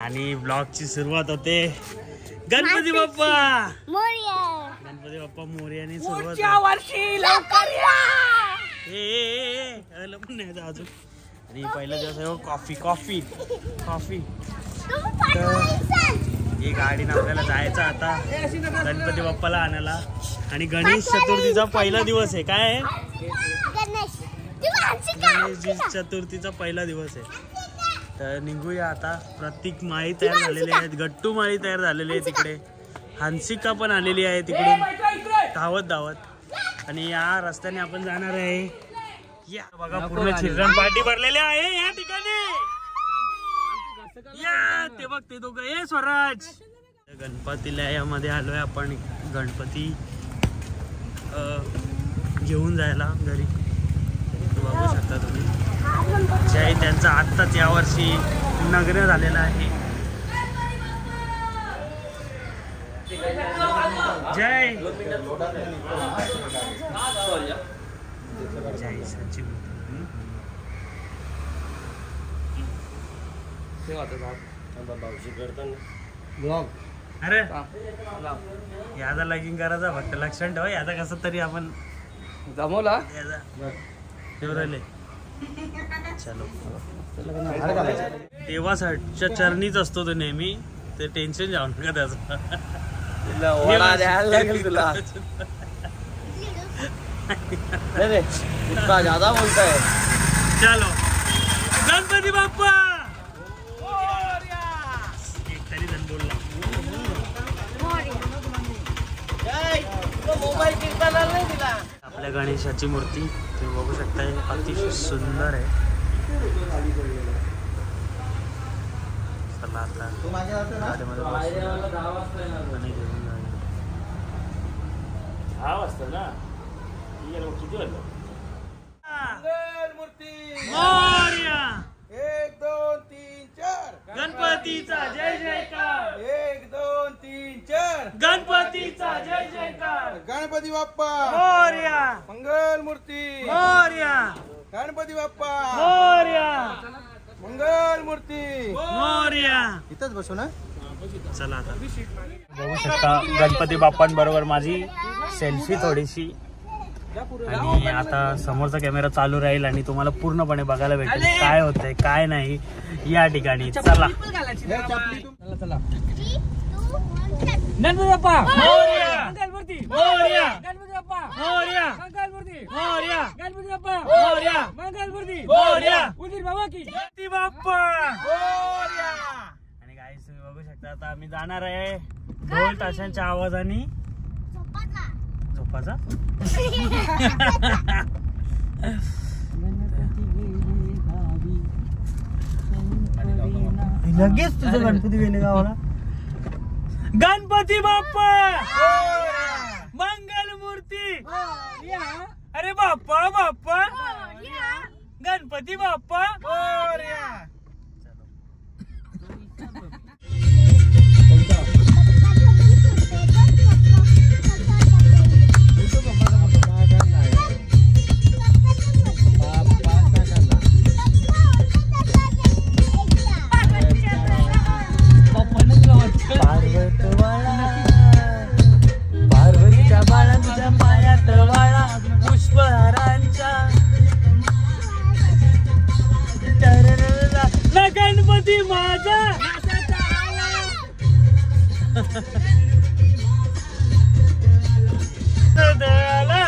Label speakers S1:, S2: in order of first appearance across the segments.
S1: आणि ब्लॉगची सुरुवात होते गणपती बाप्पा मोरया. गणपती बाप्पा मोरयाने सुरुवात वर्षी लवकर या. नाही अजून. आणि पहिला दिवस आहे कॉफी कॉफी कॉफी. ही गाडीने आपल्याला जायचं आता गणपती बाप्पाला आणायला. आणि गणेश चतुर्थीचा पहिला दिवस आहे. काय आहे? गणेश चतुर्थीचा पहिला दिवस आहे. तर निघूया आता. प्रत्येक माळी तयार झालेली आहेत. गट्टू माळी तयार झालेली आहे तिकडे. हंसिका पण आलेली आहे तिकडून धावत धावत. आणि या रस्त्याने आपण जाणार आहे. या बघा पूर्ण चिल्ड्रन पार्टी भरलेली आहे या ठिकाणी. या ते बघ ते दोघं. ए स्वराज गणपतीला यामध्ये आलोय आपण. गणपती घेऊन जायला घरी. बघू शकता तुम्ही. जय त्यांचा आत्ताच यावर्षी नग्न झालेला आहे. जय जय सचिव. अरे याचा लगीन करायचा फक्त लक्षण ठेवा. याचा कसं तरी आपण जमवला ठेवले. चलो देवाच्या चरणीच असतो तो नेहमी. ते टेन्शन जाऊ नका त्याचं.
S2: ज्यादा बोलताय.
S1: चलो गणपती बाप्पा. एक तरी जण बोलला. आपल्या गणेशाची मूर्ती तुम्ही बघू शकता. अतिशय सुंदर आहे. चला आता गाडीमध्ये 6 वाजता ना. मोरया.
S2: 1 2 3 4
S1: गणपतीचा जय जयकार.
S2: 1 2 3 4
S1: गणपतीचा जय जयकार.
S2: गणपती बाप्पा
S1: मोरया.
S2: मंगल मूर्ती
S1: मोरया.
S2: गणपती बाप्पा
S1: मोरया.
S2: मंगल मूर्ती
S1: मोरया.
S2: इथंच बसू ना.
S1: चला आता बघू शकता गणपती बाप्पांबरोबर माझी सेल्फी थोडीशी. आणि आता समोरचा कॅमेरा चालू राहील आणि तुम्हाला पूर्णपणे बघायला भेटेल काय होतंय काय नाही या ठिकाणी. चला गणपती बाप्पा मोरया. मंगलमूर्ती मोरया. गणपती बाप्पा मोरया. मंगलमूर्ती मोरया. गणपती बाप्पा मोरया. मंगलमूर्ती मोरया. उदीर बाबा की गणपती बाप्पा मोरया. आणि गाईस तुम्ही बघू शकता आता आम्ही जाणार आहे ढोल ताशांच्या आवाजाने झोपाचा. लगेच तुझं गणपती गेले गावाला. गणपती बाप्पा मंगल मूर्ती. अरे बाप्पा बाप्पा गणपती बाप्पा. पार्वतीच्या बाळा तुझ्या पायात वाळा पुष्पहारांच्या. गणपती माझा दयाला.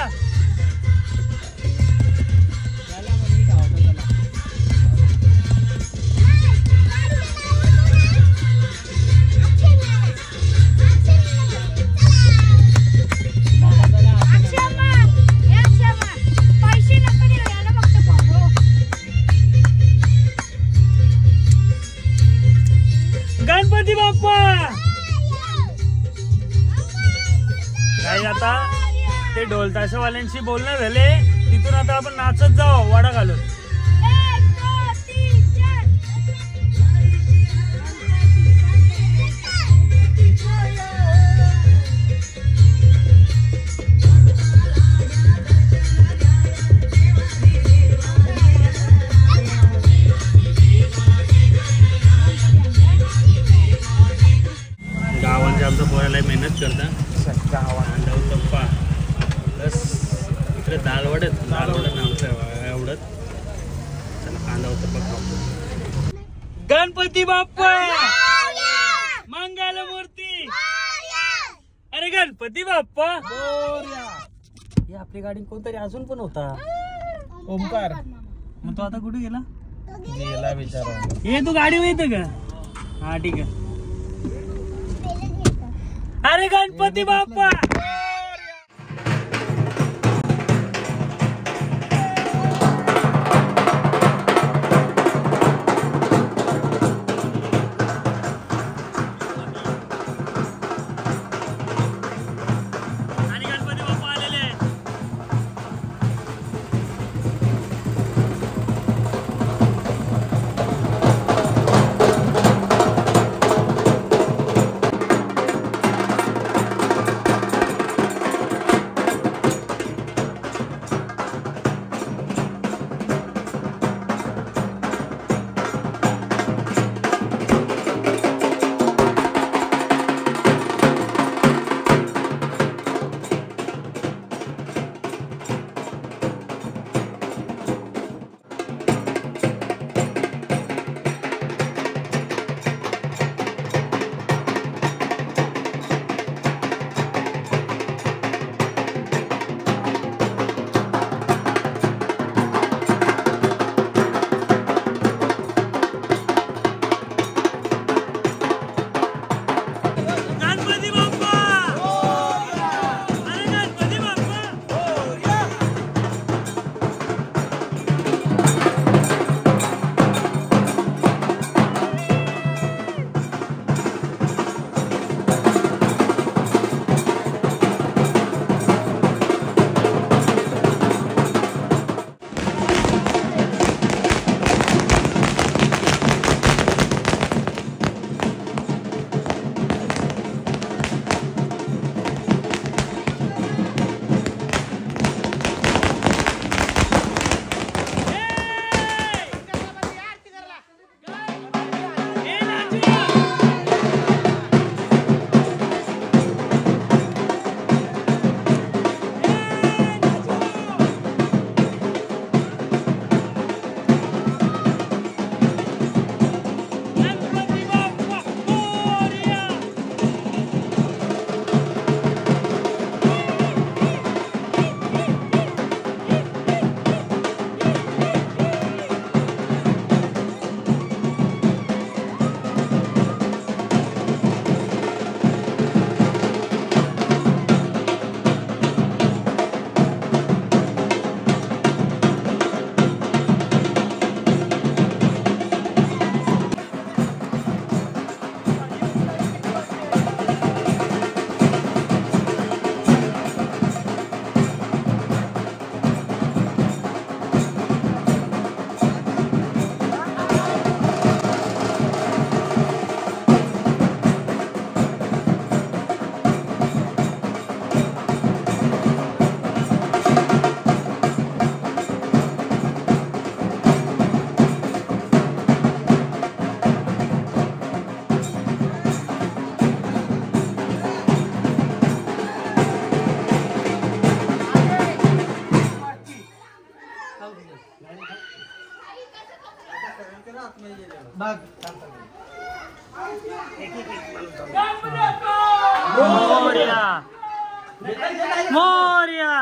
S1: गणपती बाप्पा. काही आता ते ढोल ताशावाल्यांशी बोलणं झाले. तिथून आता आपण नाचत जाऊ वाडा घालून. करता कांदा प्लस इकडे दाल वडत नावचं एवढंच. चला कांदा उत्तप्पा खाऊ. गणपती बाप्पा मंगल मूर्ती. अरे गणपती बाप्पा. हे आपली गाडी कोणतरी अजून पण होता.
S2: ओमकार
S1: मग तो आता कुठे गेला?
S2: गेला विचारा.
S1: हे तू गाडी येते का? हा ठीक आहे. अरे गणपती बाप्पा. मोरया मोरया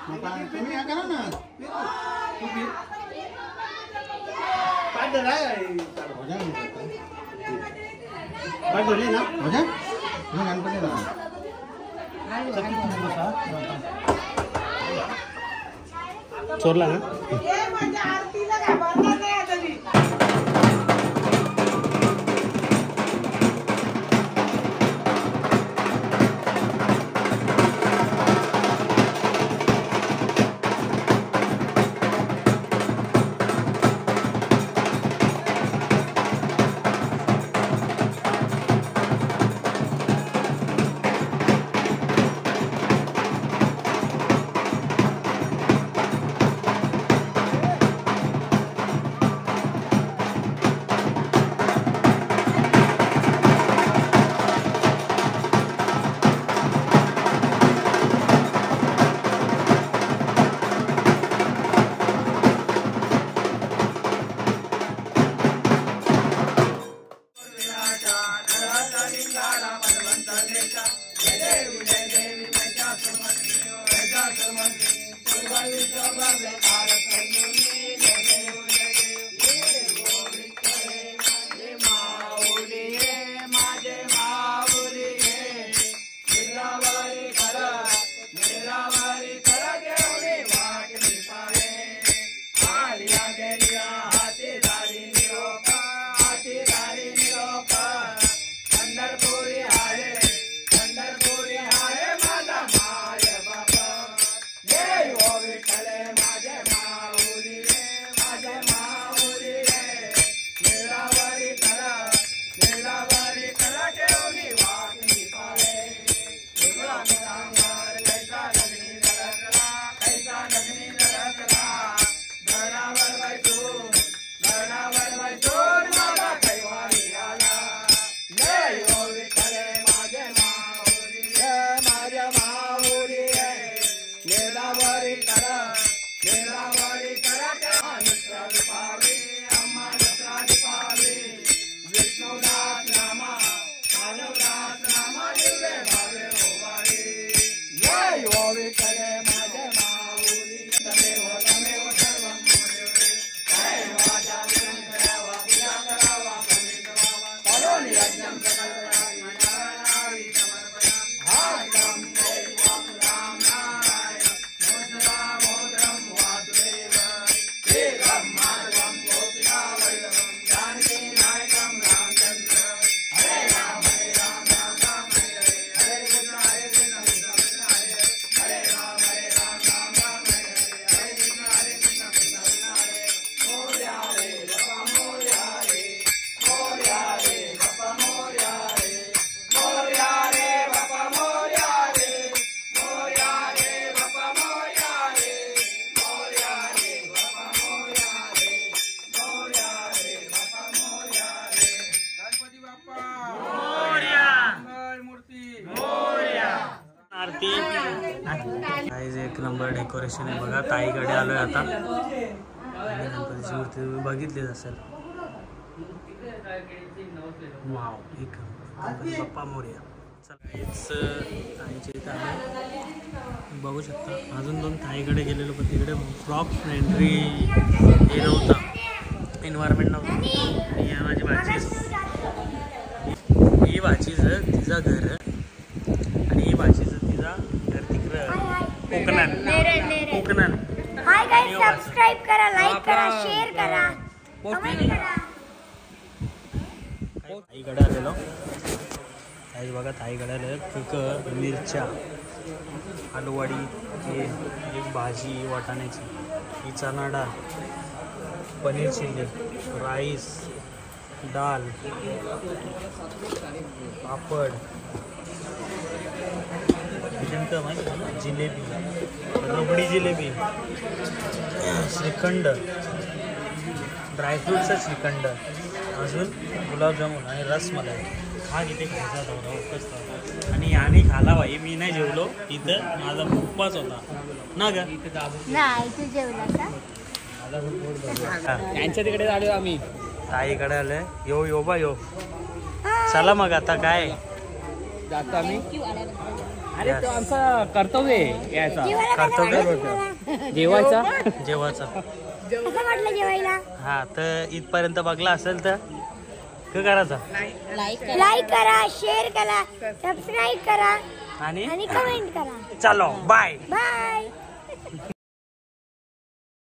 S3: तुम्ही या करा ना पाठ धरा पाठ धरले ना मजा गणपती
S1: चोरला ना एक नंबर डेकोरेशन आहे बघा. ताईकडे आलोय आता. गणपतीची मूर्ती तुम्ही बघितलीच असेल. वाव, एक गणपती बाप्पा मोरया. ताईच्या इथे आलो बघू शकता. अजून दोन ताईकडे गेलेलो पण तिकडे फ्लॉप एंट्री हे नव्हता, एन्व्हायरमेंट नव्हतं. आणि माझी भाचीच, ही भाचीच तिचं घर आणि ही भाचीच तिचा घर तिकडं कोकणात. कोकणात.
S4: हाय गाइस, सबस्क्राइब करा, लाईक करा, शेअर करा, कमेंट करा.
S1: ताईकडे आलेलो. ताई बघा, ताईकडे आलेलो. कक, मिरच्या, आलूवाडी, एक भाजी वाटाण्याची, ही चणा डाळ, पनीर चिल्ली, राईस, डाल, पापड, जिलेबी, रबडी जिलेबी, श्रीखंड, ड्रायफ्रूटचा श्रीखंड, अजून गुलाबजामुन आणि रसमलाई. हा किती खायचा होता उपस्ता. आणि याने खाला भाई, मी नाही जेवलो. इथं माझा उपवास होता ना ग.
S4: नाही, तू जेवला का?
S2: त्यांच्या तिकडे आलो आम्ही.
S1: ताईकडे आलोय. यो बा यो. चला मग आता काय
S2: जातो आम्ही.
S5: अरे तो आमचं कर्तव्य आहे याचा
S4: जेवायला कसं
S1: कर्तव्य
S4: वाटलं तुम्हाला?
S5: जेवायचा
S1: जेवायचं.
S4: कसं वाटलं जेवायला?
S1: हा तर इथपर्यंत बघला असेल तर काय करायचं
S4: लाईक करा, शेअर करा, सबस्क्राईब करा
S1: आणि
S4: आणि कमेंट करा.
S1: चलो बाय.
S4: बाय.